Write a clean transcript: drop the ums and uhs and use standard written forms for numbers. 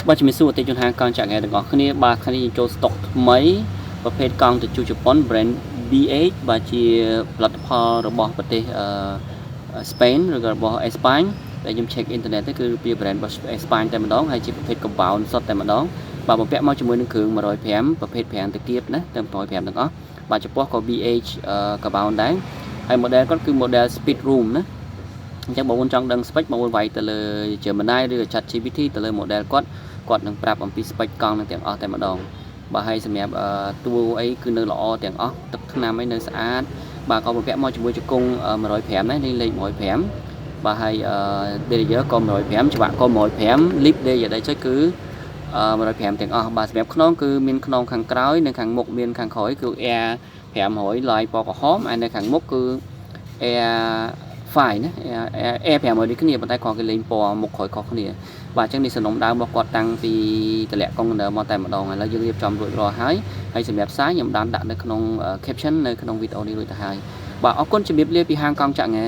Bà chỉ mình xua tới chôn hàng con chẳng nghe được ngọt khné bà khné cho stock mấyประเภทกองtừ chu Japan brand BH bà chỉ platform របស់ប្រទេសSpain ឬក៏របស់ Spain ដែលខ្ញុំ check internet ទៅគឺពី brand របស់ Spain តែម្ដងហើយជាប្រភេទ compound សុទ្ធតែម្ដងបាទបំពាក់មកជាមួយនឹងគ្រឿង105ប្រភេទ5តាគៀបណាតែ105ទាំងអស់បាទចំពោះក៏ BH compound ដែរហើយ model គាត់គឺ model speed room ណាអញ្ចឹងបងប្អូនចង់ដឹង spec បងប្អូនវាយទៅលើ Gemini ឬក៏ ChatGPT ទៅលើ model គាត់នឹងប្រាប់អំពី spec កង់នឹងទាំងអស់តែម្ដងបាទហើយសម្រាប់តួអីគឺនៅល្អទាំងអស់ទឹកថ្នាំអីនៅស្អាតបាទក៏បំពាក់មកជាមួយជង្គង់105ដែរនេះលេខ105បាទហើយ Derailleur ក៏105ច្បាក់ក៏105 Lip Derailleur ដែរចុចគឺ105ទាំងអស់បាទសម្រាប់ខ្នងគឺមានខ្នងខាងក្រោយនិងខាងមុខមានខាងក្រោយគឺ Air 500 Line ពណ៌ក្រហមហើយនៅខាងមុខគឺ Air 5ណា Air 500នេះគ្នាប៉ុន្តែគាត់គេលេងពណ៌មុខក្រោយខុសគ្នាបាទអញ្ចឹងនេះសំណុំដើមរបស់គាត់តាំងពីតម្លាក់កុងតឺន័រមកតែម្ដងឥឡូវយើងរៀបចំរួចរាល់ហើយសម្រាប់សារខ្ញុំដាក់នៅក្នុង caption នៅក្នុងវីដេអូនេះរួចទៅហើយបាទអរគុណជំរាបលាពីហាងកង់ចាក់ងែ